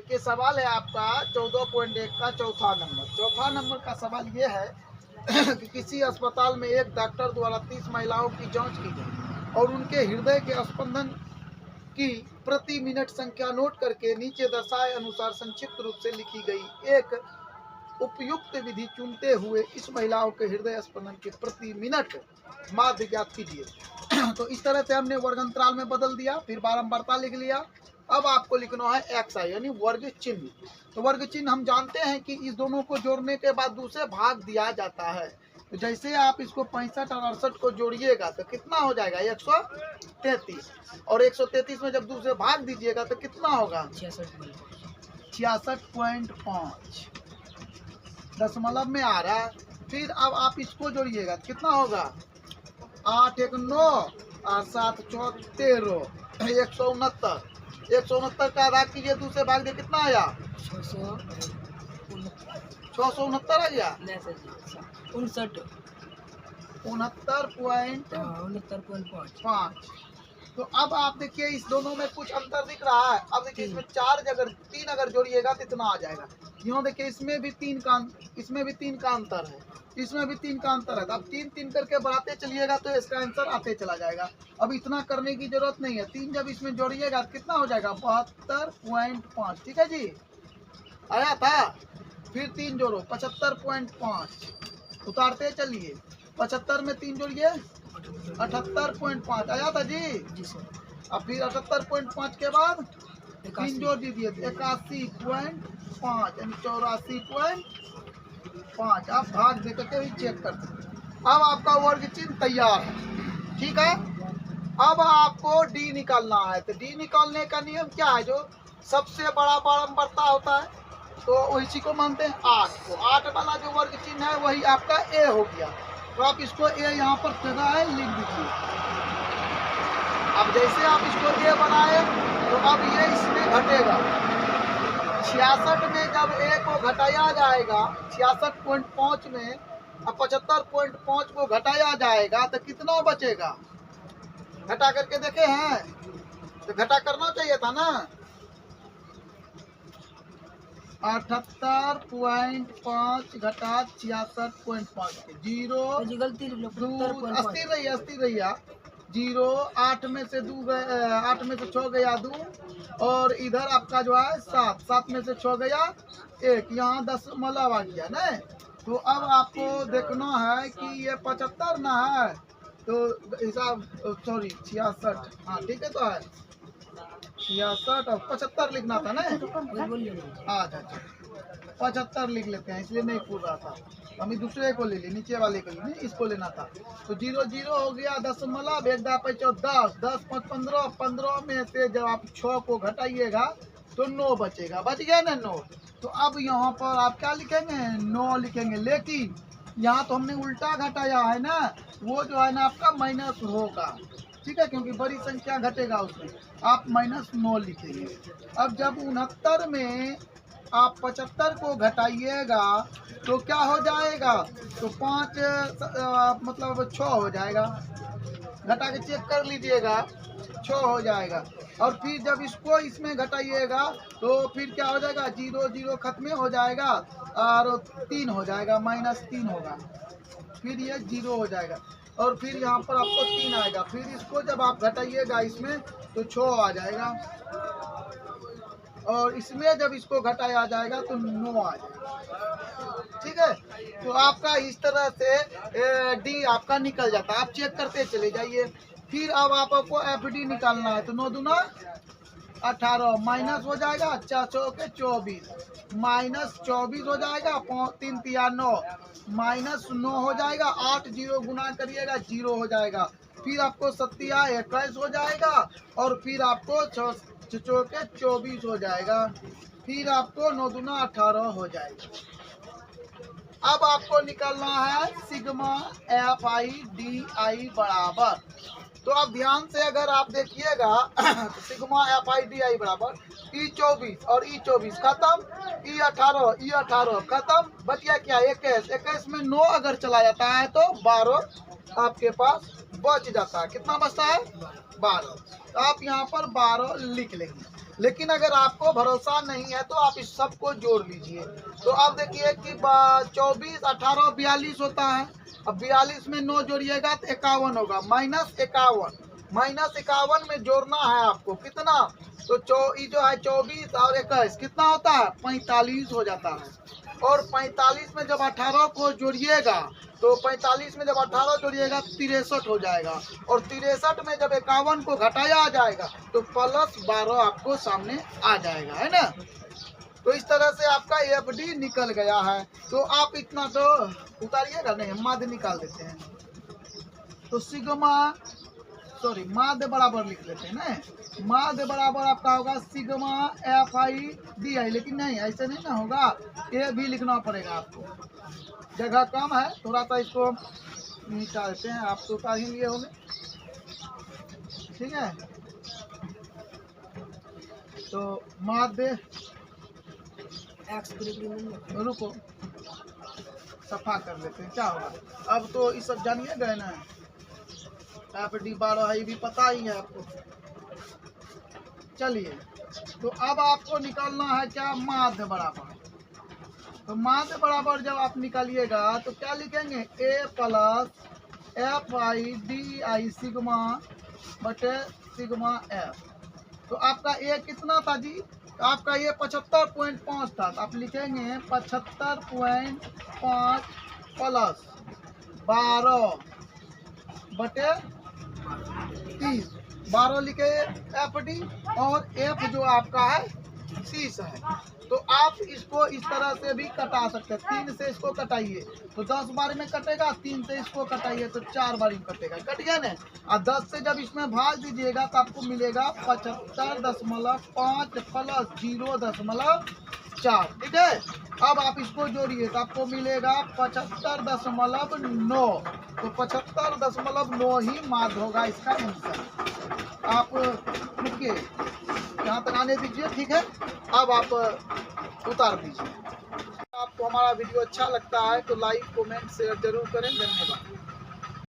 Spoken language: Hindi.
देखिए सवाल है आपका 14.1 का चौथा नंबर। चौथा नंबर का सवाल ये है कि किसी अस्पताल में एक डॉक्टर द्वारा 30 महिलाओं की जांच की गई और उनके हृदय के स्पंदन की प्रति मिनट संख्या नोट करके नीचे दर्शाए अनुसार संक्षिप्त रूप से लिखी गई एक उपयुक्त विधि चुनते हुए इस महिलाओं के हृदय स्पंदन के प्रति मिनट माध्य ज्ञात कीजिए। तो इस तरह से हमने वर्गांतराल में बदल दिया, फिर बारंबारता लिख लिया। अब आपको लिखना है एक्स आई यानी वर्ग चिन्ह। तो वर्ग चिन्ह हम जानते हैं कि इस दोनों को जोड़ने के बाद दूसरे भाग दिया जाता है। तो जैसे आप इसको 65 और 68 को जोड़िएगा तो कितना हो जाएगा 133, और 133 में जब दूसरे भाग दीजिएगा तो कितना होगा 66.5 दशमलव में आ रहा है। फिर अब आप इसको जोड़िएगा कितना होगा 8 1 9 और 7 4 13 169 का आधा कीजिए दूसरे भाग दे कितना आया 669 आ गया 69.5। तो अब आप देखिए इस दोनों में कुछ अंतर दिख रहा है। अब देखिए इसमें 3 अगर जोड़िएगा तो इतना आ जाएगा। यहाँ देखिए इसमें भी 3 का अंतर है, इसमें भी 3 का अंतर है। तो अब 3 करके बढ़ाते चलिएगा तो इसका आंसर आते चला जाएगा। अब इतना करने की जरूरत नहीं है। 3 जब इसमें जोड़िएगा तो कितना हो जाएगा 72.5। ठीक है जी, आया था। फिर 3 जोड़ो 75.5, उतारते चलिए 75 में 3 जोड़िए 78.5 आया था जी। अब फिर 78.5 के बाद 3 जोड़ दीजिए 81.5 यानी 84.5। आप भाग दे करके भी चेक कर सकते। अब आपका वर्ग चिन्ह तैयार है, ठीक है। अब आपको डी निकालना है। तो डी निकालने का नियम क्या है, जो सबसे बड़ा बारंबारता होता है तो उसी को मानते हैं 8 को। 8 वाला जो वर्ग चिन्ह है वही आपका ए हो गया। तो आप इसको ए यहाँ पर जगह है लिख दीजिए। अब जैसे आप इसको ए बनाए तो अब ये इसमें घटेगा 66 में जब ए को घटाया जाएगा 66.5 में अब 75.5 को घटाया जाएगा तो कितना बचेगा, घटा करके देखे हैं तो घटा करना चाहिए था ना 78.5 घटा 66.5 0 अस्थिर रहिए 0 8 में से 2 गए 8 में से 6 गया 2 और इधर आपका जो है 7 में से 6 गया 1, यहाँ दशमलव आ गया ना। तो अब आपको देखना है कि ये 75 ना है तो हिसाब 66 हाँ ठीक है। तो है 66 और 75 लिखना था ना। अच्छा 75 लिख लेते हैं, इसलिए नहीं पूछ रहा था। हम दूसरे को ले ली, नीचे वाले को ले, इसको लेना था। तो 0 0 हो गया दशमलव 1 10 10 10 5 15 15 में से जब आप 6 को घटाइएगा तो 9 बचेगा, बच गया ना 9। तो अब यहाँ पर आप क्या लिखेंगे 9 लिखेंगे, लेकिन यहाँ तो हमने उल्टा घटाया है ना, वो जो है ना आपका माइनस होगा, ठीक है, क्योंकि बड़ी संख्या घटेगा उसमें। आप -9 लिखेंगे। अब जब 69 में आप 75 को घटाइएगा तो क्या हो जाएगा, तो 5 मतलब 6 हो जाएगा। घटा के चेक कर लीजिएगा 6 हो जाएगा। और फिर जब इसको इसमें घटाइएगा तो फिर क्या हो जाएगा 0 0 खत्म हो जाएगा और 3 हो जाएगा, -3 होगा। फिर ये 0 हो जाएगा और फिर यहाँ पर आपको 3 आएगा। फिर इसको जब आप घटाइएगा इसमें तो 6 आ जाएगा और इसमें जब इसको घटाया जाएगा तो 9 आ जाएगा, ठीक है। तो आपका इस तरह से डी आपका निकल जाता है। आप चेक करते चले जाइए। फिर अब आपको एफ डी निकालना है। तो 9 दूना 18 माइनस हो जाएगा 4 चौके 24 -24 हो जाएगा 3 3 9 -9 हो जाएगा 8 0 गुना करिएगा 0 हो जाएगा। फिर आपको 7 21 हो जाएगा और फिर आपको 6 चौके 24 हो जाएगा। फिर आपको 9 दूना 18 हो जाएगा। अब आपको निकालना है sigma F I D I बराबर। तो अब ध्यान से अगर आप देखिएगा तो sigma F I D I बराबर E24 और E24 खत्म, E18 खत्म, बच गया क्या 21 में 9 अगर चला जाता है तो 12 आपके पास बच जाता है। कितना बचता है 12। तो आप यहाँ पर 12 लिख लेंगे। लेकिन अगर आपको भरोसा नहीं है तो आप इस सब को जोड़ लीजिए। तो अब देखिए कि 24, 18, 42 होता है। अब 42 में 9 जोड़िएगा तो 51 होगा, -51। -51 में जोड़ना है आपको कितना, तो जो है 24 और 21 कितना होता है, 45 हो जाता है। और 45 में जब 18 को जोड़िएगा तो 45 में जब 18 जोड़िएगा 63 हो जाएगा। और 63 में जब 51 को घटाया जाएगा तो +12 आपको सामने आ जाएगा, है ना। तो इस तरह से आपका FD निकल गया है। तो आप इतना तो उतारिएगा नहीं, माध्य निकाल देते हैं। तो माध्य बराबर लिख लेते हैं ना। माध्य बराबर आपका होगा सिग्मा FIDI, लेकिन नहीं ऐसे नहीं ना होगा, ये भी लिखना पड़ेगा आपको, जगह कम है थोड़ा सा, इसको निकाल देते हैं। आप तो उतार ही लिए होंगे, ठीक है। तो माध्य रुको सफा कर लेते हैं, क्या होगा। अब तो ये सब जानिए गए ना, FD 12 है, ये भी पता ही है आपको। चलिए, तो अब आपको निकालना है क्या, माध्य बराबर। तो माध्य बराबर जब आप निकालिएगा तो क्या लिखेंगे, A + FIDI सिग्मा बटे सिग्मा F। तो आपका A कितना था जी, आपका ये 75.5 था। तो आप लिखेंगे 75.5 + 12 बटे 30, 12 लिखे FD, और F जो आपका है 30 है। तो आप इसको इस तरह से भी कटा सकते हैं, 3 से इसको कटाइए तो 10 बार में कटेगा, 3 से इसको कटाइए तो 4 बार में कटेगा, कट गया ना। और 10 से जब इसमें भाग दीजिएगा तो आपको मिलेगा 75.5 + 0.4, ठीक है। अब आप इसको जोड़िए तो आपको मिलेगा 75.9। तो 75.9 ही माध्य होगा इसका आंसर। आप रुकिए, यहाँ तक आने दीजिए, ठीक है। अब आप उतार दीजिए। आपको हमारा वीडियो अच्छा लगता है तो लाइक, कमेंट, शेयर जरूर करें। धन्यवाद।